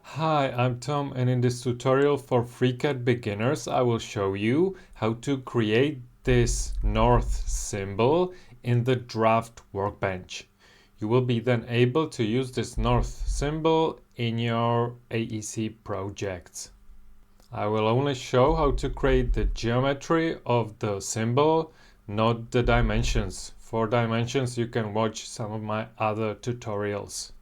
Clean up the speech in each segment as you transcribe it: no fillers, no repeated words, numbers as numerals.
Hi, I'm Tom, and in this tutorial for FreeCAD beginners I will show you how to create this north symbol in the draft workbench. You will be then able to use this north symbol in your AEC projects. I will only show how to create the geometry of the symbol, not the dimensions. For dimensions you can watch some of my other tutorials.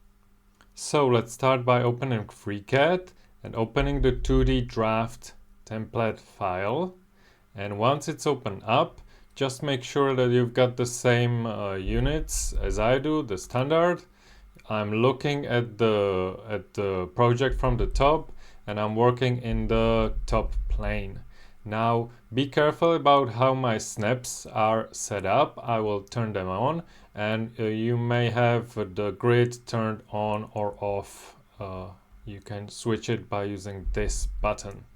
So let's start by opening FreeCAD and opening the 2D draft template file. And once it's open up, just make sure that you've got the same units as I do, the standard. I'm looking at the project from the top and I'm working in the top plane. Now be careful about how my snaps are set up. I will turn them on, and you may have the grid turned on or off. You can switch it by using this button.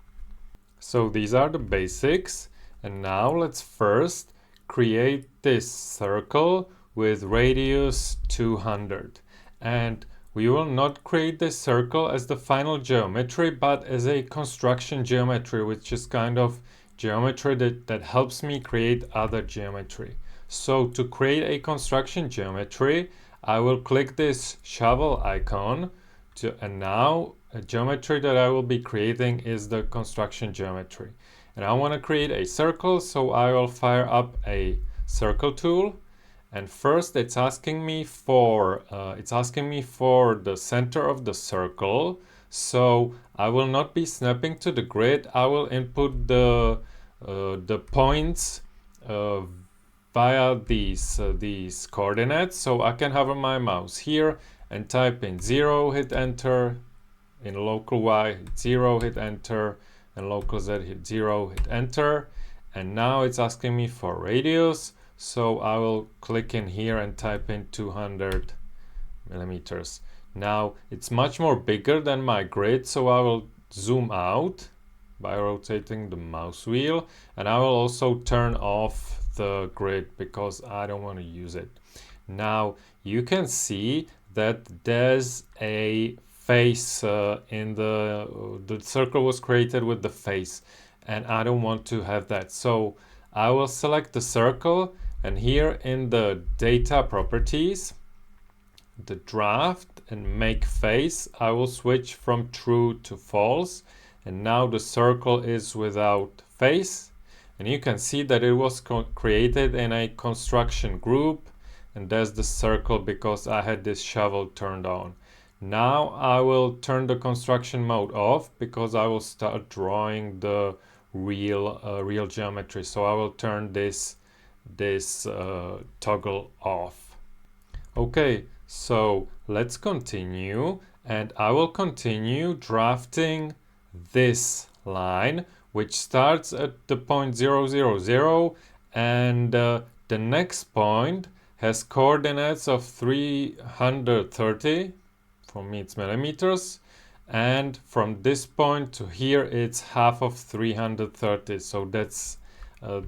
So these are the basics, and now let's first create this circle with radius 200. And we will not create this circle as the final geometry, but as a construction geometry, which is kind of geometry that helps me create other geometry. So to create a construction geometry, I will click this shovel icon and now a geometry that I will be creating is the construction geometry. And I want to create a circle, so I will fire up a circle tool. And first it's asking me for the center of the circle. So I will not be snapping to the grid. I will input the points via these coordinates. So I can hover my mouse here and type in 0, hit enter. In local Y, hit 0, hit enter. And local Z, hit 0, hit enter. And now it's asking me for radius. So I will click in here and type in 200 millimeters. Now it's much more bigger than my grid, so I will zoom out by rotating the mouse wheel, and I will also turn off the grid because I don't want to use it. Now you can see that there's a face in the circle was created with the face, and I don't want to have that. So I will select the circle, and here in the data properties, the draft and make face, I will switch from true to false, and now the circle is without face. And you can see that it was created in a construction group, and there's the circle because I had this shovel turned on. Now I will turn the construction mode off because I will start drawing the real geometry. So I will turn this toggle off. Okay, so let's continue, and I will continue drafting this line, which starts at the point 0, 0, 0, and the next point has coordinates of 330. For me it's millimeters, and from this point to here it's half of 330, so that's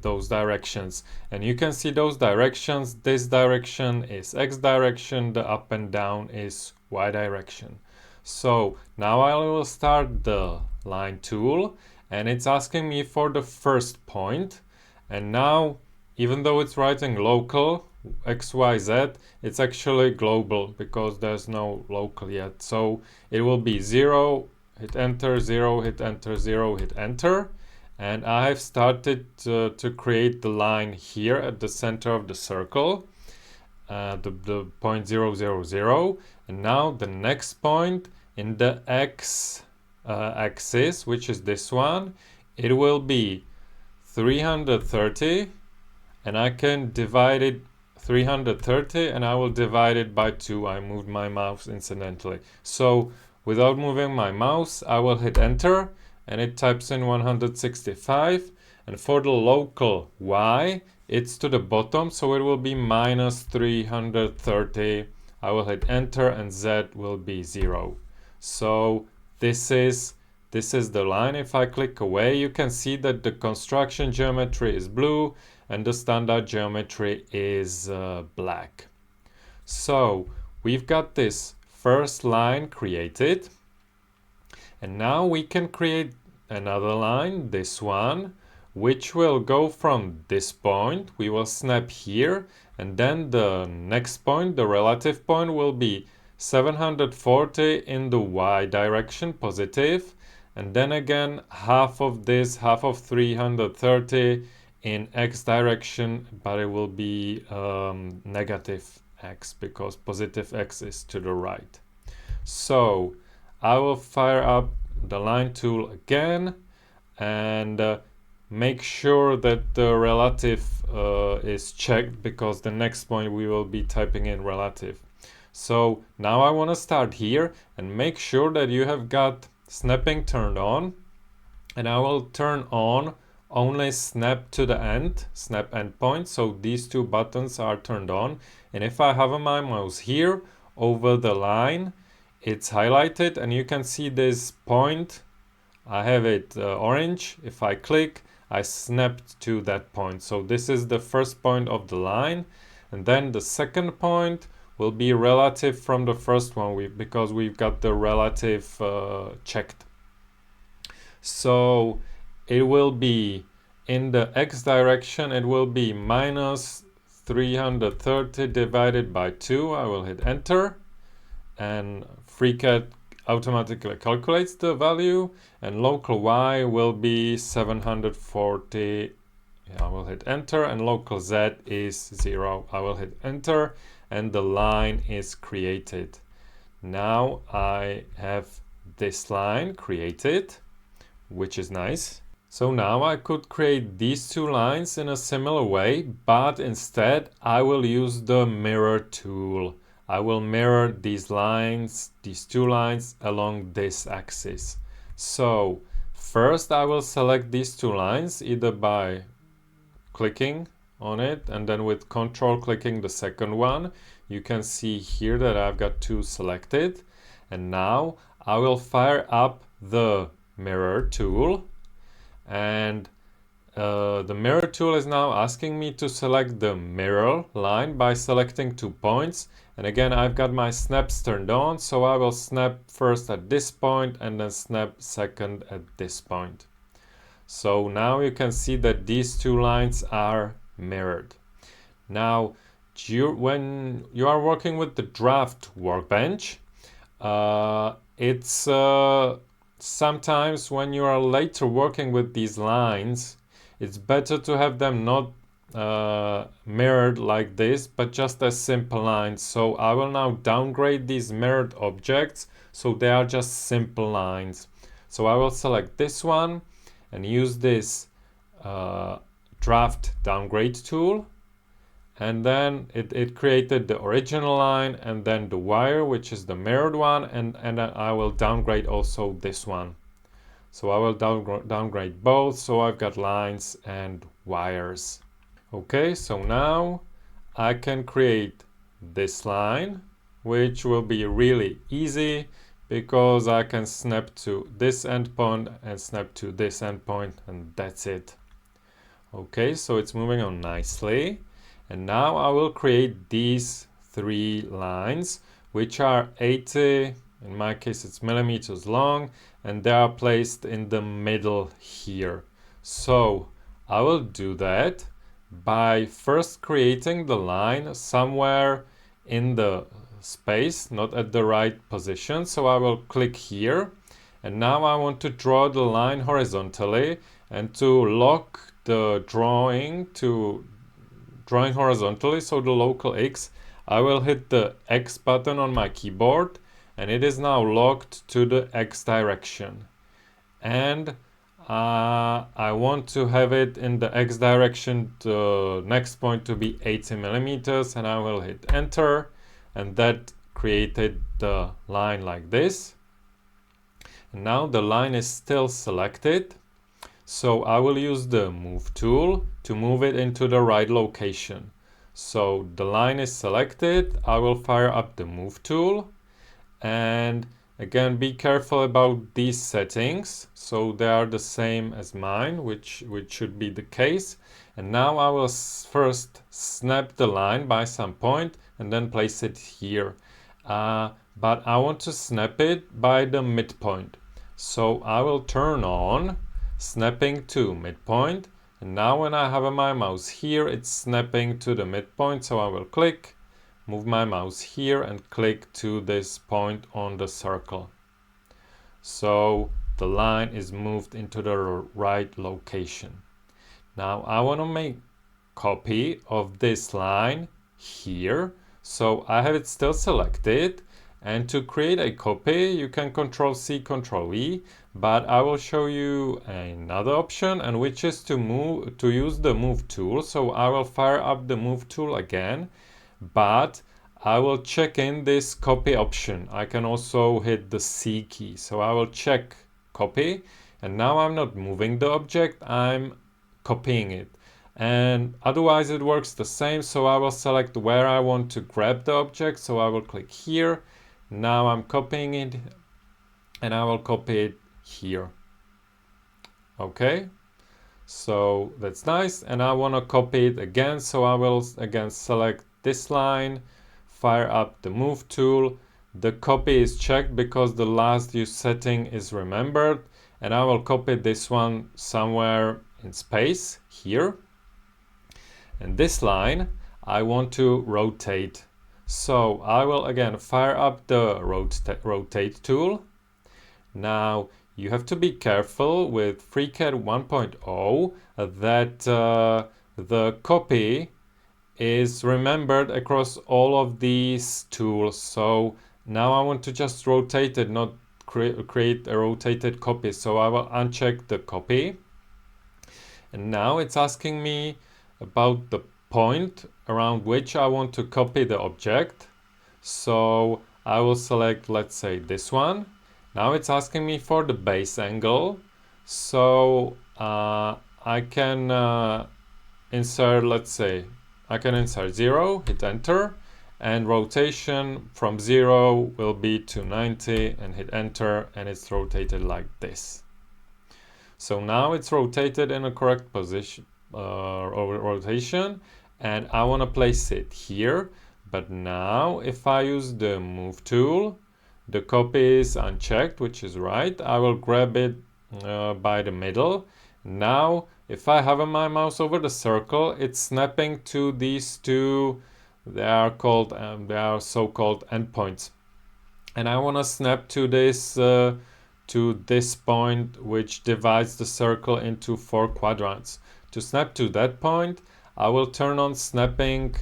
those directions. And you can see those directions. This direction is X direction, the up and down is Y direction. So now I will start the line tool, and it's asking me for the first point. And now, even though it's writing local XYZ, it's actually global because there's no local yet. So it will be 0, hit enter, 0, hit enter, 0, hit enter. And I have started to create the line here at the center of the circle, the point 0, 0, 0. And now the next point in the X axis, which is this one, it will be 330, and I can divide it 330, and I will divide it by 2. I moved my mouse incidentally. So without moving my mouse, I will hit enter, and it types in 165. And for the local Y, it's to the bottom, so it will be minus 330. I will hit enter, and Z will be 0. So this is the line. If I click away, you can see that the construction geometry is blue and the standard geometry is black. So we've got this first line created. And now we can create another line, this one, which will go from this point. We will snap here, and then the next point, the relative point, will be 740 in the y direction, positive, and then again half of this, half of 330 in x direction, but it will be negative x because positive x is to the right. So I will fire up the line tool again and make sure that the relative is checked, because the next point we will be typing in relative. So now I want to start here and make sure that you have got snapping turned on, and I will turn on only snap to the end, snap endpoint, so these two buttons are turned on. And if I hover my mouse here over the line, it's highlighted and you can see this point. I have it orange. If I click, I snapped to that point. So this is the first point of the line, and then the second point will be relative from the first one because we've got the relative checked. So it will be in the x direction, it will be minus 330 divided by 2. I will hit enter, and FreeCAD automatically calculates the value, and local y will be 740. I will hit enter, and local z is 0. I will hit enter, and the line is created. Now I have this line created, which is nice. So now I could create these two lines in a similar way, but instead I will use the mirror tool. I will mirror these lines, these two lines along this axis. So first I will select these two lines either by clicking on it and then with control clicking the second one. You can see here that I've got two selected, and now I will fire up the mirror tool, and the mirror tool is now asking me to select the mirror line by selecting 2 points. And again, I've got my snaps turned on, so I will snap first at this point and then snap second at this point. So now you can see that these two lines are mirrored. Now, when you are working with the draft workbench, it's sometimes when you are later working with these lines, it's better to have them not mirrored like this, but just as simple lines. So I will now downgrade these mirrored objects so they are just simple lines. So I will select this one and use this draft downgrade tool, and then it created the original line and then the wire, which is the mirrored one, and I will downgrade also this one. So I will downgrade both, so I've got lines and wires. Okay, so now I can create this line, which will be really easy because I can snap to this endpoint and snap to this endpoint, and that's it. Okay, so it's moving on nicely. And now I will create these 3 lines, which are 80, in my case it's millimeters long, and they are placed in the middle here. So I will do that by first creating the line somewhere in the space, not at the right position. So I will click here, and now I want to draw the line horizontally, and to lock the drawing to drawing horizontally, so the local X, I will hit the X button on my keyboard, and it is now locked to the X direction. And I want to have it in the X direction, the next point to be 80 millimeters, and I will hit enter, and that created the line like this. And now the line is still selected. So I will use the move tool to move it into the right location. So the line is selected. I will fire up the move tool, and again, be careful about these settings. So they are the same as mine, which should be the case. And now I will first snap the line by some point and then place it here. But I want to snap it by the midpoint. So I will turn on snapping to midpoint. And now when I have my mouse here, it's snapping to the midpoint. So I will click, move my mouse here and click to this point on the circle. So the line is moved into the right location. Now I want to make copy of this line here. So I have it still selected. And to create a copy, you can Control C, Control V, but I will show you another option, and which is to use the move tool. So I will fire up the move tool again, but I will check in this copy option. I can also hit the C key. So I will check copy, and now I'm not moving the object, I'm copying it. And otherwise it works the same. So I will select where I want to grab the object. So I will click here. Now I'm copying it and I will copy it here. Okay, so that's nice. And I want to copy it again. So I will again select this line, fire up the move tool. The copy is checked because the last used setting is remembered. And I will copy this one somewhere in space here. And this line I want to rotate. So I will again fire up the rotate tool. Now you have to be careful with FreeCAD 1.0 that the copy is remembered across all of these tools. So now I want to just rotate it, not create a rotated copy. So I will uncheck the copy. And now it's asking me about the point around which I want to copy the object. So I will select, let's say, this one. Now it's asking me for the base angle. So I can insert, let's say, I can insert 0, hit enter, and rotation from 0 will be to 90 and hit enter, and it's rotated like this. So now it's rotated in a correct position, rotation, and I want to place it here. But now if I use the move tool, the copy is unchecked, which is right. I will grab it by the middle. Now if I hover my mouse over the circle, it's snapping to these two. They are so-called endpoints, and I want to snap to this point, which divides the circle into 4 quadrants. To snap to that point, I will turn on snapping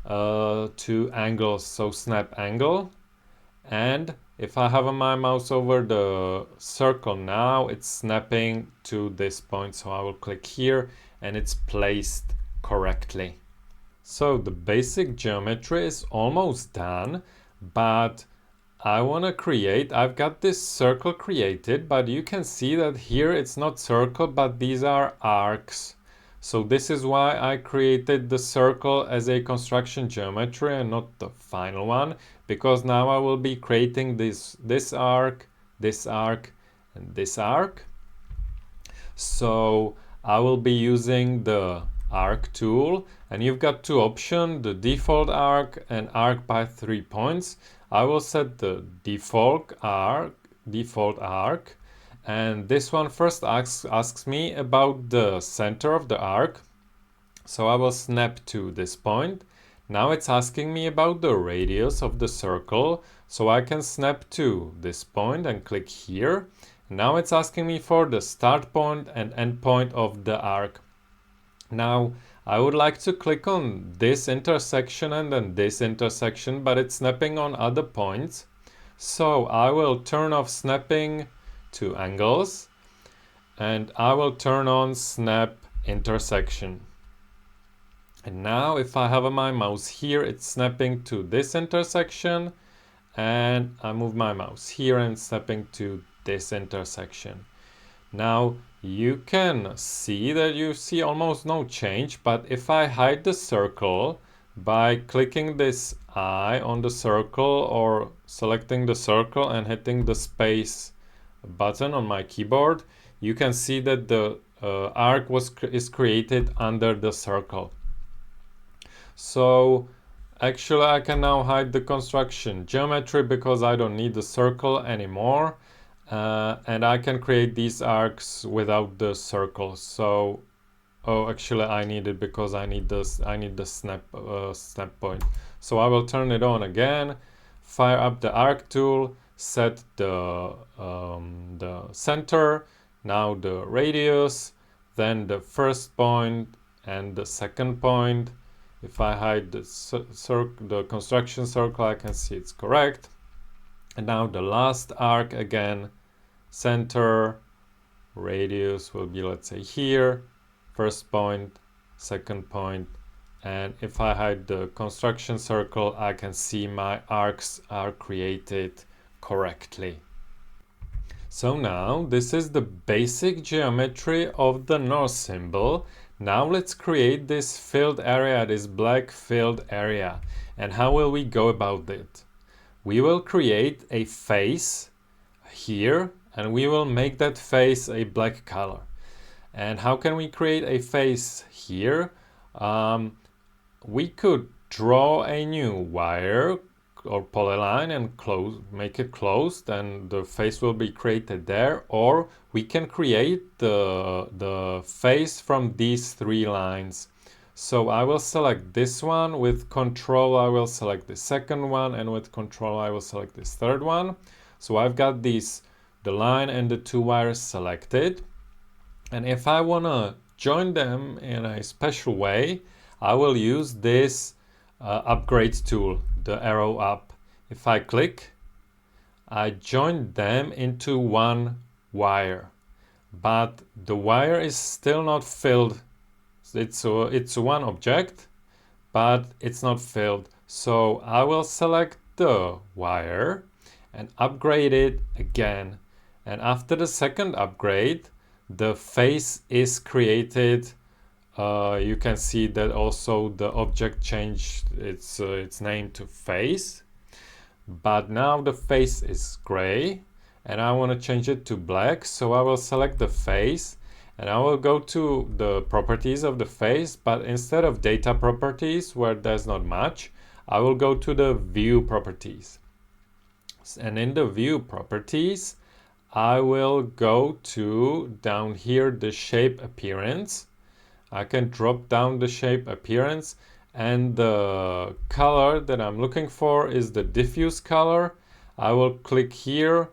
to angles. So snap angle, and if I hover my mouse over the circle now, it's snapping to this point. So I will click here and it's placed correctly. So the basic geometry is almost done, but I want to create, I've got this circle created, but you can see that here it's not circle, but these are arcs. So this is why I created the circle as a construction geometry and not the final one, because now I will be creating this arc, and this arc. So I will be using the arc tool, and you've got 2 options, the default arc and arc by 3 points. I will set the default arc, and this one first asks me about the center of the arc. So I will snap to this point. Now it's asking me about the radius of the circle, so I can snap to this point and click here. Now it's asking me for the start point and end point of the arc. Now I would like to click on this intersection and then this intersection, but it's snapping on other points. So I will turn off snapping to angles, and I will turn on snap intersection. And now if I hover my mouse here, it's snapping to this intersection, and I move my mouse here and snapping to this intersection. Now you can see that you see almost no change, but if I hide the circle by clicking this eye on the circle or selecting the circle and hitting the space button on my keyboard, you can see that the arc is created under the circle. So actually I can now hide the construction geometry because I don't need the circle anymore. and I can create these arcs without the circle. So, oh, actually I need it because I need this. I need the snap point. So I will turn it on again, fire up the arc tool, set the center, now the radius, then the first point and the second point. If I hide the construction circle, I can see it's correct. And now the last arc again, center, radius will be, let's say, here, first point, second point, and if I hide the construction circle, I can see my arcs are created correctly. So now this is the basic geometry of the north symbol. Now let's create this filled area, this black filled area. And how will we go about it? We will create a face here, and we will make that face a black color. And how can we create a face here? We could draw a new wire or polyline and make it closed, and the face will be created there. Or we can create the face from these three lines. So I will select this one. With Control I will select the second one, and with Control I will select this third one. So I've got the line and the two wires selected. And if I want to join them in a special way, I will use this upgrade tool, the arrow up. If I click, I join them into one wire, but the wire is still not filled. It's one object, but it's not filled. So I will select the wire and upgrade it again. And after the second upgrade, the face is created. You can see that also the object changed its name to face. But now the face is gray, and I want to change it to black. So I will select the face, and I will go to the properties of the face. But instead of data properties, where there's not much, I will go to the view properties. And in the view properties, I will go to down here the shape appearance. I can drop down the shape appearance, and the color that I'm looking for is the diffuse color. I will click here,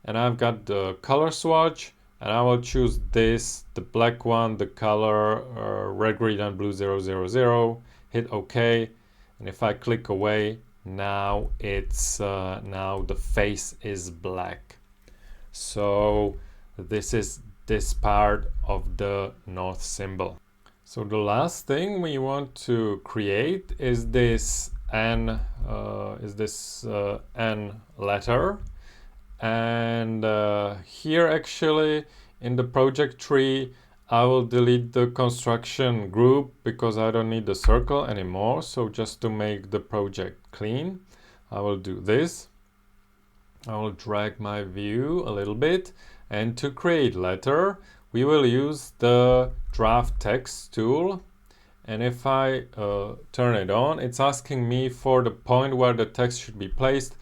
and I've got the color swatch, and I will choose this, the black one, the color red, green, and blue 000. Hit OK, and if I click away, now it's now the face is black. So this is this part of the north symbol. So the last thing we want to create is this N N letter, and here actually in the project tree I will delete the construction group because I don't need the circle anymore. So just to make the project clean, I will do this. I will drag my view a little bit, and to create letter we will use the draft text tool. And if I turn it on, it's asking me for the point where the text should be placed.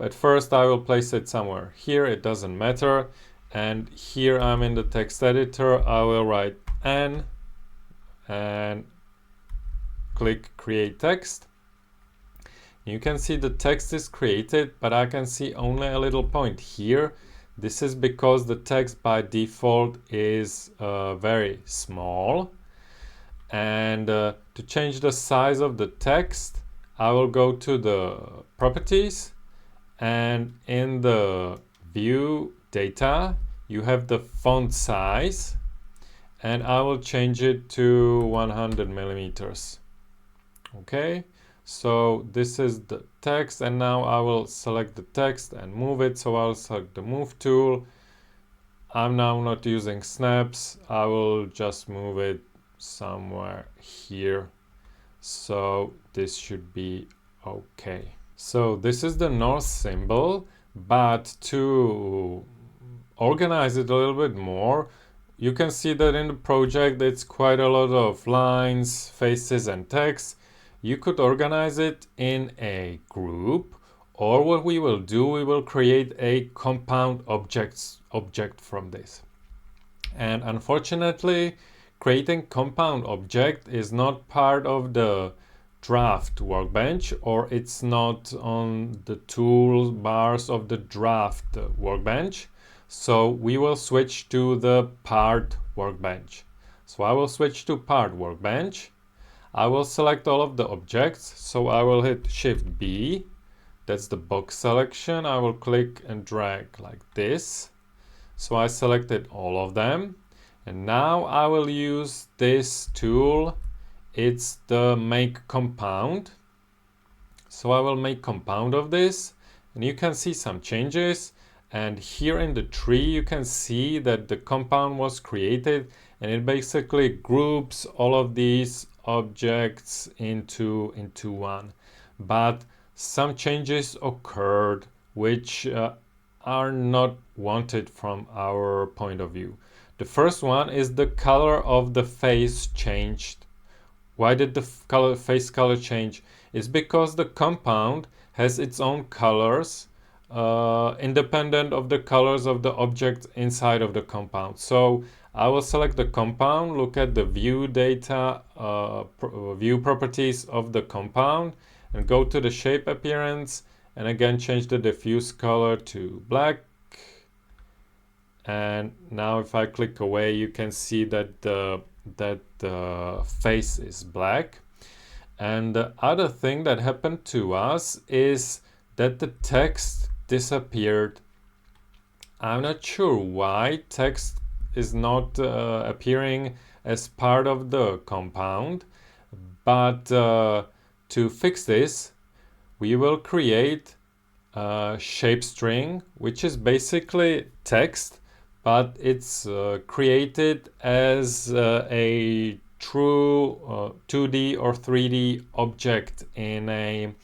At first I will place it somewhere here, it doesn't matter. And here I'm in the text editor, I will write N and click create text. You can see the text is created, but I can see only a little point here. This is because the text by default is very small. And to change the size of the text, I will go to the properties, and in the view data you have the font size, and I will change it to 100 millimeters. Okay, so this is the text, and now I will select the text and move it. So I'll select the move tool. I'm now not using snaps, I will just move it somewhere here. So this should be okay. So this is the north symbol, but to organize it a little bit more, you can see that in the project it's quite a lot of lines, faces, and text. You could organize it in a group, Or what we will do, we will create a compound object from this. And unfortunately, creating compound object is not part of the draft workbench, or it's not on the toolbars of the draft workbench. So we will switch to the part workbench. So I will switch to part workbench. I will select all of the objects. So I will hit Shift B. That's the box selection. I will click and drag like this. So I selected all of them. And now I will use this tool. It's the make compound. So I will make compound of this. And you can see some changes. And here in the tree, you can see that the compound was created. And it basically groups all of these objects into one. But some changes occurred which are not wanted from our point of view. The first one is the color of the face changed. Why did the face color change? It's because the compound has its own colors independent of the colors of the objects inside of the compound. So I will select the compound, look at the view data, view properties of the compound, and go to the shape appearance, and again change the diffuse color to black. And now if I click away, you can see that the face is black. And the other thing that happened to us is that the text disappeared. I'm not sure why text is not appearing as part of the compound, but to fix this, we will create a shapestring, which is basically text, but it's created as a true 2D or 3D object in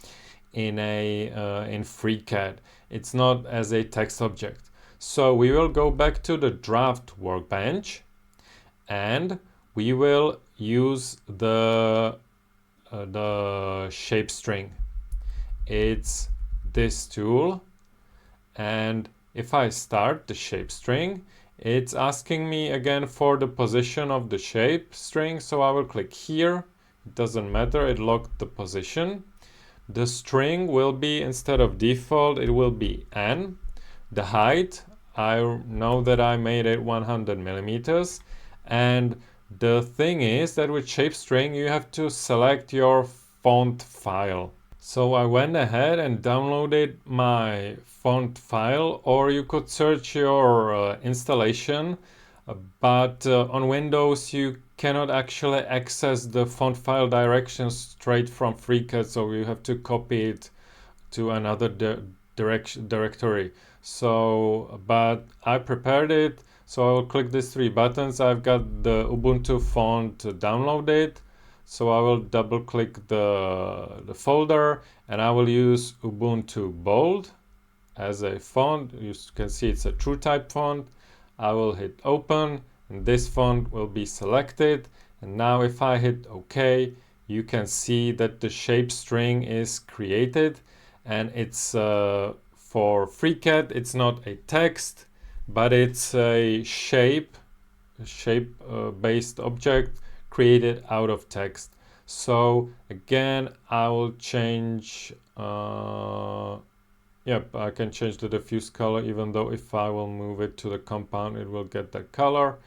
FreeCAD. It's not as a text object. So we will go back to the draft workbench, and we will use the shapestring. It's this tool, and if I start the shapestring, it's asking me again for the position of the shapestring, so I will click here. It doesn't matter, it locked the position. The string will be, instead of default, it will be n. The height, I know that I made it 100 millimeters, and the thing is that with shapestring you have to select your font file. So I went ahead and downloaded my font file, or you could search your installation, but on Windows you cannot actually access the font file directions straight from FreeCAD, so you have to copy it to another directory. So, but I prepared it, so I will click these three buttons. I've got the Ubuntu font downloaded. So I will double click the folder, and I will use Ubuntu Bold as a font. You can see it's a TrueType font. I will hit open, and this font will be selected. And now if I hit OK, you can see that the shape string is created, and it's for FreeCAD, it's not a text, but it's a shape based object created out of text. So again, I will change, yep, I can change the diffuse color, even though if I will move it to the compound, it will get that color.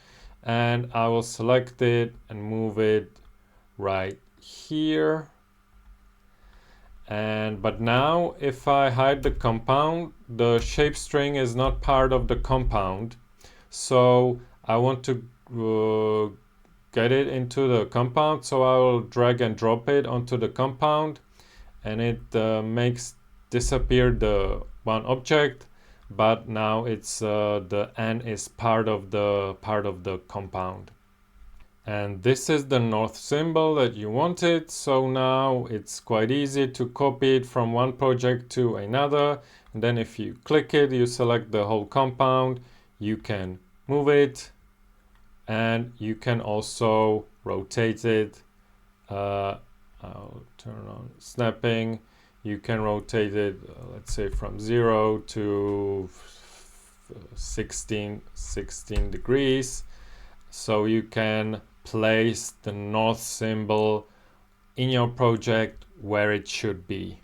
And I will select it and move it right here. But now if I hide the compound, the shape string is not part of the compound. So I want to get it into the compound, so I will drag and drop it onto the compound, and it makes disappear the one object, but now it's the N is part of the compound. And this is the north symbol that you wanted, so now it's quite easy to copy it from one project to another. And then if you click it, you select the whole compound, you can move it, and you can also rotate it. I'll turn on snapping. You can rotate it, let's say from 0 to 16 degrees. So you can place the north symbol in your project where it should be.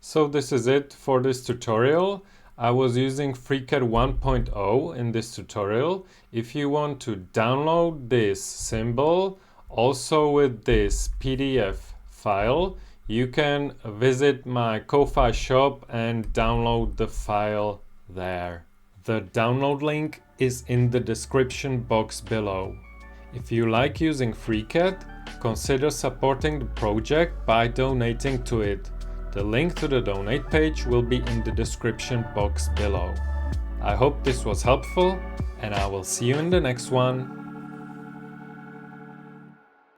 So this is it for this tutorial. I was using FreeCAD 1.0 in this tutorial. If you want to download this symbol also with this PDF file, you can visit my Ko-Fi shop and download the file there. The download link is in the description box below. If you like using FreeCAD, consider supporting the project by donating to it. The link to the donate page will be in the description box below. I hope this was helpful, and I will see you in the next one.